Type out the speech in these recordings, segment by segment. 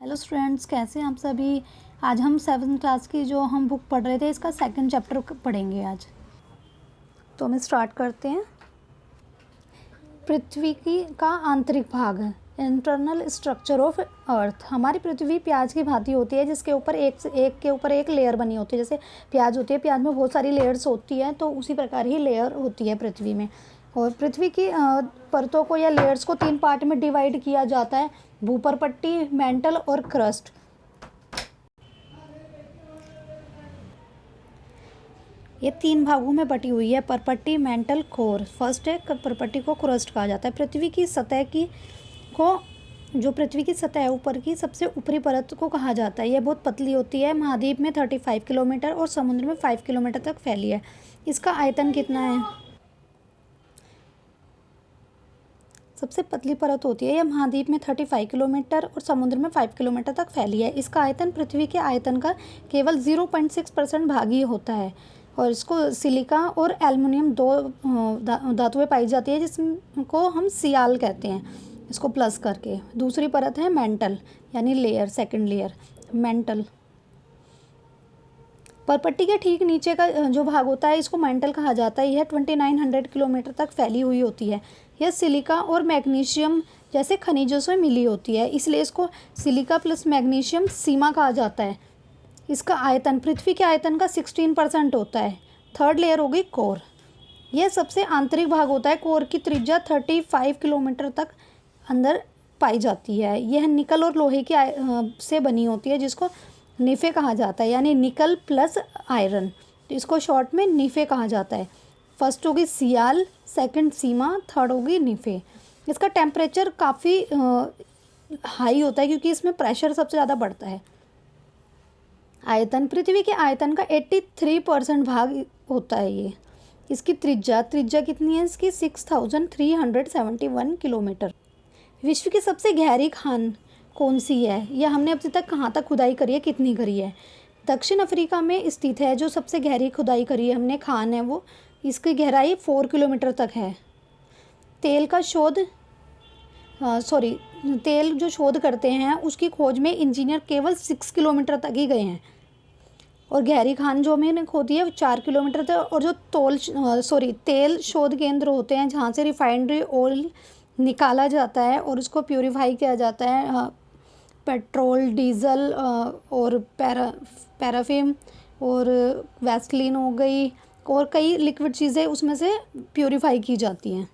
Hello students, कैसे हैं आप सभी। आज हम 7th क्लास की जो हम बुक पढ़ रहे थे इसका सेकंड चैप्टर पढ़ेंगे आज। तो हम स्टार्ट करते हैं। पृथ्वी का आंतरिक भाग, इंटरनल स्ट्रक्चर ऑफ अर्थ। हमारी पृथ्वी प्याज की भांति होती है जिसके ऊपर एक के ऊपर एक लेयर बनी होती है। जैसे प्याज होती है, प्याज में बहुत सारी लेयर्स होती हैं, तो उसी प्रकार ही लेयर होती है पृथ्वी में। और पृथ्वी की परतों को या लेयर्स को 3 पार्ट में डिवाइड किया जाता है: भूपरपट्टी, मेंटल और क्रस्ट। ये 3 भागों में बटी हुई है: परपट्टी, मेंटल, कोर। फर्स्ट है परपट्टी को क्रस्ट कहा जाता है। पृथ्वी की सतह जो पृथ्वी की सतह है ऊपर की सबसे ऊपरी परत को कहा जाता है। यह बहुत पतली होती है। महाद्वीप में 35 किलोमीटर और समुद्र में 5 किलोमीटर तक फैली है। इसका आयतन कितना है? सबसे पतली परत होती है। यह महाद्वीप में 35 किलोमीटर और समुद्र में 5 किलोमीटर तक फैली है। इसका आयतन पृथ्वी के आयतन का केवल 0.6% भाग ही होता है। और इसको सिलिका और एल्युमिनियम दो धातुएं पाई जाती है जिसको हम सियाल कहते हैं, इसको प्लस करके। दूसरी परत है मेंटल यानी लेयर, सेकंड लेयर मेंटल। परपट्टी के ठीक नीचे का जो भाग होता है इसको मेंटल कहा जाता है। यह 2900 किलोमीटर तक फैली हुई होती है। यह सिलिका और मैग्नीशियम जैसे खनिजों से मिली होती है, इसलिए इसको सिलिका प्लस मैग्नीशियम सीमा कहा जाता है। इसका आयतन पृथ्वी के आयतन का 16% होता है। थर्ड लेयर होगी कोर। यह सबसे आंतरिक भाग होता है। कोर की त्रिज्या 35 किलोमीटर तक अंदर पाई जाती है। यह निकल और लोहे की से बनी होती है जिसको निफे कहा जाता है, यानी निकल प्लस आयरन। तो इसको शॉर्ट में निफे कहा जाता है। फर्स्ट होगी सियाल, सेकंड सीमा, थर्ड होगी निफे। इसका टेम्परेचर काफ़ी हाई होता है क्योंकि इसमें प्रेशर सबसे ज़्यादा बढ़ता है। आयतन पृथ्वी के आयतन का 83% भाग होता है ये। इसकी त्रिज्या कितनी है इसकी? 6371 किलोमीटर। विश्व की सबसे गहरी खान कौन सी है? यह हमने अब तक कहाँ तक खुदाई करी है, कितनी करी है? दक्षिण अफ्रीका में स्थित है जो सबसे गहरी खुदाई करी है हमने खान है वो। इसकी गहराई 4 किलोमीटर तक है। तेल जो शोध करते हैं उसकी खोज में इंजीनियर केवल 6 किलोमीटर तक ही गए हैं। और गहरी खान जो मैंने खोदी है वो 4 किलोमीटर तक। और जो तेल शोध केंद्र होते हैं जहाँ से रिफाइनरी ऑयल निकाला जाता है और उसको प्यूरिफाई किया जाता है, पेट्रोल, डीजल और पैराफिन और वैसलीन हो गई और कई लिक्विड चीज़ें उसमें से प्यूरिफाई की जाती हैं।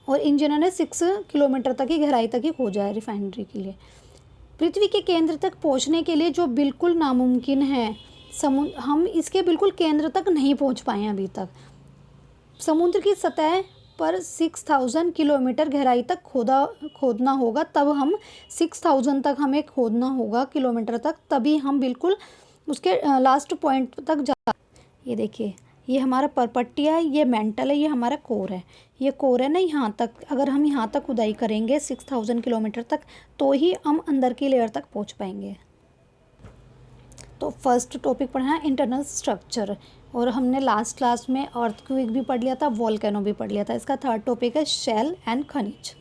और इंजीनियर ने 6 किलोमीटर तक की गहराई तक ही खोजा है रिफाइनरी के लिए। पृथ्वी के केंद्र तक पहुंचने के लिए जो बिल्कुल नामुमकिन है, हम इसके बिल्कुल केंद्र तक नहीं पहुंच पाए हैं अभी तक। समुद्र की सतह पर 6000 किलोमीटर गहराई तक खोदना होगा, तब हम 6000 तक हमें खोदना होगा किलोमीटर तक, तभी हम बिल्कुल उसके लास्ट पॉइंट तक जा। ये देखिए, ये हमारा परपट्टी है, ये मेंटल है, ये हमारा कोर है। ये कोर है ना, यहाँ तक अगर हम यहाँ तक खुदाई करेंगे 6000 किलोमीटर तक तो ही हम अंदर की लेयर तक पहुँच पाएंगे। तो फर्स्ट टॉपिक पढ़ा है इंटरनल स्ट्रक्चर, और हमने लास्ट क्लास में अर्थक्वेक भी पढ़ लिया था, वोल्केनो भी पढ़ लिया था। इसका थर्ड टॉपिक है शेल एंड खनिज,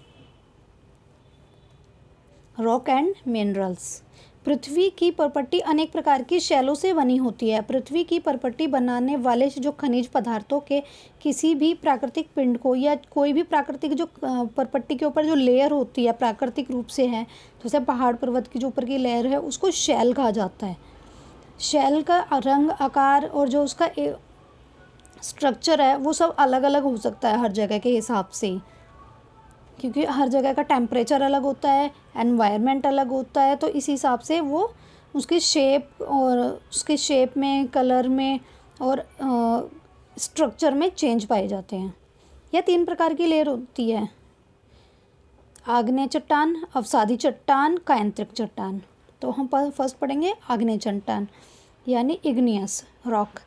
रॉक एंड मिनरल्स। पृथ्वी की परपट्टी अनेक प्रकार की शैलों से बनी होती है। पृथ्वी की परपट्टी बनाने वाले जो खनिज पदार्थों के किसी भी प्राकृतिक पिंड को या कोई भी प्राकृतिक जो परपट्टी के ऊपर जो लेयर होती है प्राकृतिक रूप से है, जैसे पहाड़ पर्वत की जो ऊपर की लेयर है उसको शैल कहा जाता है। शैल का रंग, आकार और जो उसका स्ट्रक्चर है वो सब अलग अलग हो सकता है हर जगह के हिसाब से, क्योंकि हर जगह का टेम्परेचर अलग होता है, एनवायरनमेंट अलग होता है, तो इस हिसाब से वो उसकी शेप में, कलर में और स्ट्रक्चर में चेंज पाए जाते हैं। यह 3 प्रकार की लेयर होती है: आग्नेय चट्टान, अवसादी चट्टान, कायांतरिक चट्टान। तो हम फर्स्ट पढ़ेंगे आग्नेय चट्टान यानी इग्नियस रॉक।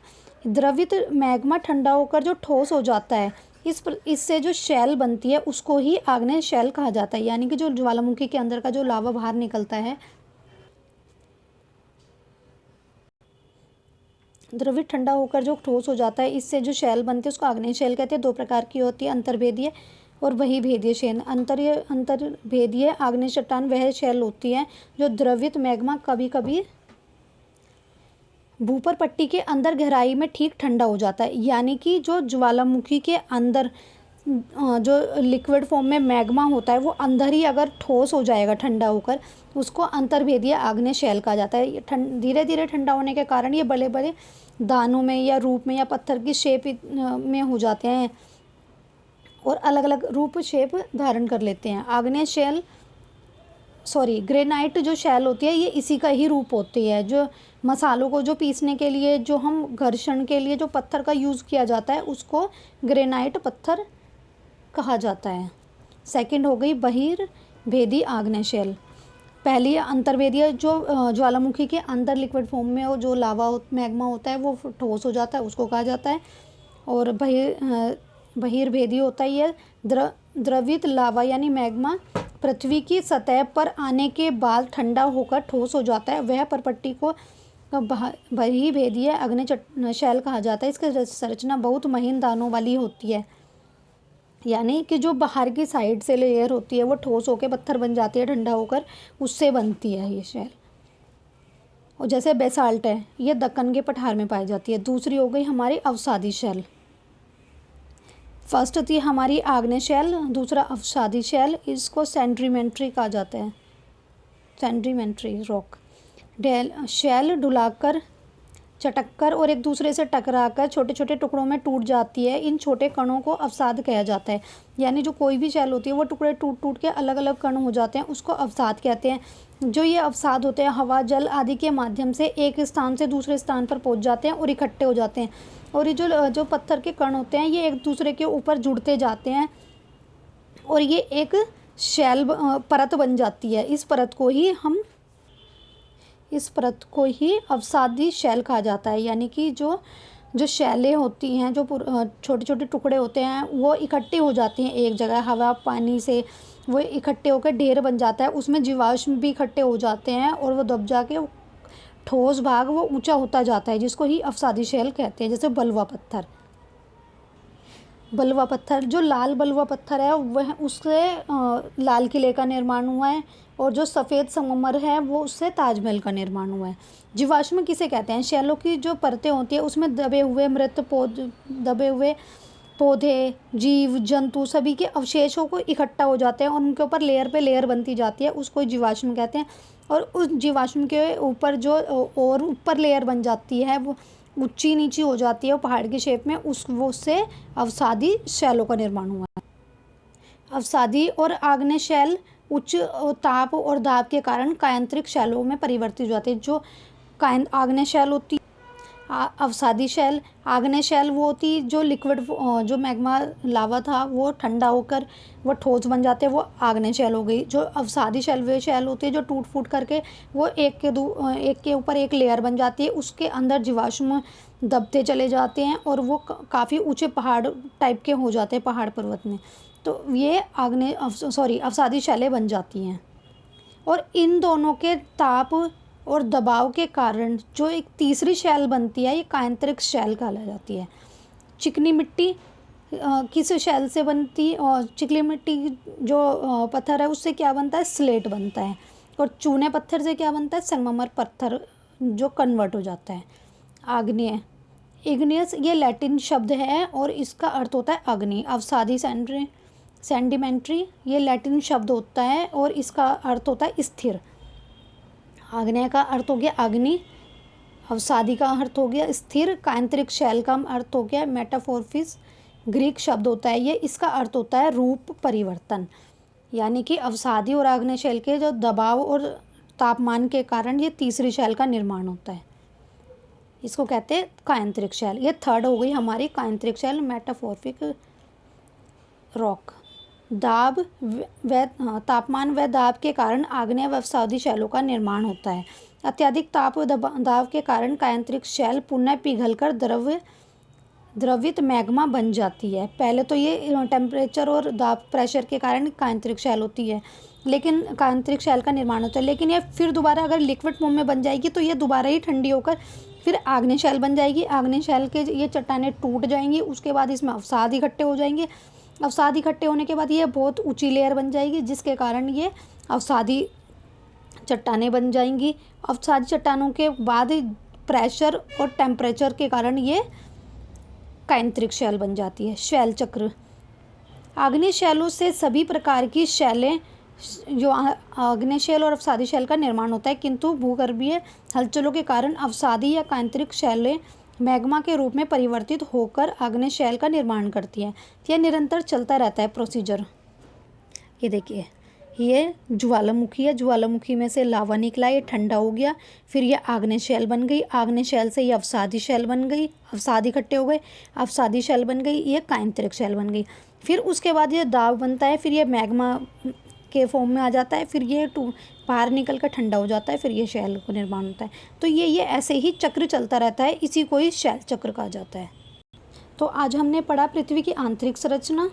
द्रवित मैग्मा ठंडा होकर जो ठोस हो जाता है, इससे जो शैल बनती है उसको ही आग्नेय शैल कहा जाता है, यानी कि जो ज्वालामुखी के अंदर का जो लावा बाहर निकलता है, द्रवित ठंडा होकर जो ठोस हो जाता है, इससे जो शैल बनती है उसको आग्नेय शैल कहते हैं। 2 प्रकार की होती है, अंतर्भेदीय और वही भेदीय शेल। अंतर्भेदीय आग्नेय चट्टान वह शेल होती है जो द्रवित मैग्मा कभी कभी भूपर पट्टी के अंदर गहराई में ठीक ठंडा हो जाता है। यानी कि जो ज्वालामुखी के अंदर जो लिक्विड फॉर्म में मैग्मा होता है वो अंदर ही अगर ठोस हो जाएगा ठंडा होकर, उसको अंतर्भेदीय आग्नेय शेल कहा जाता है। धीरे धीरे ठंडा होने के कारण ये बड़े बड़े दानों में या रूप में या पत्थर की शेप में हो जाते हैं और अलग अलग रूप शेप धारण कर लेते हैं। आग्नेय शेल ग्रेनाइट जो शेल होती है ये इसी का ही रूप होती है। जो मसालों को जो पीसने के लिए जो हम घर्षण के लिए जो पत्थर का यूज़ किया जाता है उसको ग्रेनाइट पत्थर कहा जाता है। सेकंड हो गई बहिर्भेदी आग्नेय शेल। पहली अंतर्भेदीय जो ज्वालामुखी के अंदर लिक्विड फॉर्म में वो जो लावा मैग्मा होता है वो ठोस हो जाता है, उसको कहा जाता है। और बहिर्भेदी होता है ये द्रवित लावा यानी मैग्मा पृथ्वी की सतह पर आने के बाद ठंडा होकर ठोस हो जाता है, वह परपट्टी को बहिर्भेदीय आग्नेय शेल कहा जाता है। इसकी संरचना बहुत महीन दानों वाली होती है, यानी कि जो बाहर की साइड से लेयर होती है वो ठोस होकर पत्थर बन जाती है ठंडा होकर, उससे बनती है ये शेल। और जैसे बेसाल्ट है ये दक्कन के पठार में पाई जाती है। दूसरी हो गई हमारी अवसादी शेल। फर्स्ट थी हमारी आग्नेय शेल, दूसरा अवसादी शेल। इसको सेंडिमेंट्री कहा जाता है, सेंडिमेंट्री रॉक। शेल डुलाकर, चटककर और एक दूसरे से टकराकर छोटे छोटे टुकड़ों में टूट जाती है। इन छोटे कणों को अवसाद कहा जाता है। यानी जो कोई भी शेल होती है वो टुकड़े टूट टूट के अलग अलग कण हो जाते हैं, उसको अवसाद कहते हैं। जो ये अवसाद होते हैं हवा जल आदि के माध्यम से एक स्थान से दूसरे स्थान पर पहुंच जाते हैं और इकट्ठे हो जाते हैं। और ये जो पत्थर के कण होते हैं ये एक दूसरे के ऊपर जुड़ते जाते हैं और ये एक शेल परत बन जाती है। इस परत को ही अवसादी शेल कहा जाता है। यानी कि जो शैलें होती हैं, जो छोटे छोटे टुकड़े होते हैं वो इकट्ठे हो जाती हैं एक जगह, हवा पानी से वो इकट्ठे होकर ढेर बन जाता है। उसमें जीवाश्म भी इकट्ठे हो जाते हैं और वो दब जाके ठोस भाग वो ऊंचा होता जाता है, जिसको ही अवसादी शेल कहते हैं। जैसे बलुआ पत्थर जो लाल बलुआ पत्थर है वह उससे लाल किले का निर्माण हुआ है, और जो सफ़ेद संगमरमर है वो उससे ताजमहल का निर्माण हुआ है। जीवाश्म किसे कहते हैं? शेलों की जो परतें होती है उसमें दबे हुए पौधे जीव जंतु सभी के अवशेषों को इकट्ठा हो जाते हैं और उनके ऊपर लेयर पे लेयर बनती जाती है, उसको जीवाश्म कहते हैं। और उस जीवाश्म के ऊपर जो और ऊपर लेयर बन जाती है वो ऊंची नीची हो जाती है, वो पहाड़ की शेप में, उससे अवसादी शैलों का निर्माण हुआ है। अवसादी और आग्नेय शैल उच्च ताप और दाब के कारण कायांतरिक शैलों में परिवर्तित हो जाते हैं। जो आग्नेय शैल होती अवसादी शैल, आग्नेय शैल वो होती जो लिक्विड जो मैग्मा लावा था वो ठंडा होकर वो ठोस बन जाते हैं, वो आग्नेय शैल हो गई। जो अवसादी शैल वे शैल होती है जो टूट फूट करके वो एक के ऊपर एक लेयर बन जाती है, उसके अंदर जीवाश्म दबते चले जाते हैं और वो काफ़ी ऊंचे पहाड़ टाइप के हो जाते हैं पहाड़ पर्वत में, तो ये अवसादी शैलें बन जाती हैं। और इन दोनों के ताप और दबाव के कारण जो एक तीसरी शैल बनती है ये कायांतरिक शैल कहला जाती है। चिकनी मिट्टी किस शैल से बनती, और चिकनी मिट्टी जो पत्थर है उससे क्या बनता है? स्लेट बनता है। और चूने पत्थर से क्या बनता है? संगमरमर पत्थर जो कन्वर्ट हो जाता है। आग्नेय, इग्नियस ये लैटिन शब्द है और इसका अर्थ होता है अग्नि। अवसादी सेंडिमेंट्री ये लैटिन शब्द होता है और इसका अर्थ होता है स्थिर। आग्नेय का अर्थ हो गया अग्नि, अवसादी का अर्थ हो गया स्थिर, कायांतरिक शैल का अर्थ हो गया मेटामॉर्फिस, ग्रीक शब्द होता है ये, इसका अर्थ होता है रूप परिवर्तन। यानी कि अवसादी और आग्नेय शैल के जो दबाव और तापमान के कारण ये तीसरी शैल का निर्माण होता है, इसको कहते हैं कायांतरिक शैल। ये थर्ड हो गई हमारी कायांतरिक शैल, मेटामॉर्फिक रॉक। तापमान व दाब के कारण आग्नेय व अवसादी शैलों का निर्माण होता है। अत्यधिक ताप व दाब के कारण कायांतरिक शैल पुनः पिघलकर द्रवित मैग्मा बन जाती है। पहले तो ये टेम्परेचर और दाब प्रेशर के कारण कायांतरिक शैल होती है, लेकिन कायांतरिक शैल का निर्माण होता है, लेकिन ये फिर दोबारा अगर लिक्विड फॉर्म में बन जाएगी तो ये दोबारा ही ठंडी होकर फिर आग्नेय शैल बन जाएगी। आग्नेय शैल के ये चट्टानें टूट जाएंगी, उसके बाद इसमें अवसाद इकट्ठे हो जाएंगे अवसाद इकट्ठे होने के बाद ये बहुत ऊंची लेयर बन जाएगी, जिसके कारण ये अवसादी चट्टानें बन जाएंगी। अवसादी चट्टानों के बाद प्रेशर और टेम्परेचर के कारण ये काइंत्रिक शैल बन जाती है। शैल चक्र, आग्नेय शैलों से सभी प्रकार की शैलें, जो आग्नेय शैल और अवसादी शैल का निर्माण होता है, किंतु भूगर्भीय हलचलों के कारण अवसादी या काइंत्रिक शैलें मैग्मा के रूप में परिवर्तित होकर आग्नेय शैल का निर्माण करती है। यह निरंतर चलता रहता है प्रोसीजर। ये देखिए, ये ज्वालामुखी है, ज्वालामुखी में से लावा निकला, ये ठंडा हो गया, फिर ये आग्नेय शैल बन गई, आग्नेय शैल से ये अवसादी शैल बन गई, अवसाद इकट्ठे हो गए, अवसादी शैल बन गई, ये काइंत्रिक शैल बन गई। फिर उसके बाद ये दाब बनता है, फिर ये मैग्मा के फॉर्म में आ जाता है, फिर ये बाहर निकल कर ठंडा हो जाता है, फिर ये शैल को निर्माण होता है। तो ये ऐसे ही चक्र चलता रहता है, इसी को ही शैल चक्र कहा जाता है। तो आज हमने पढ़ा पृथ्वी की आंतरिक संरचना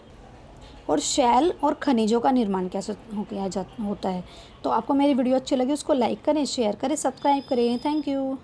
और शैल और खनिजों का निर्माण कैसे होता है। तो आपको मेरी वीडियो अच्छी लगी उसको लाइक करें, शेयर करें, सब्सक्राइब करें। Thank you.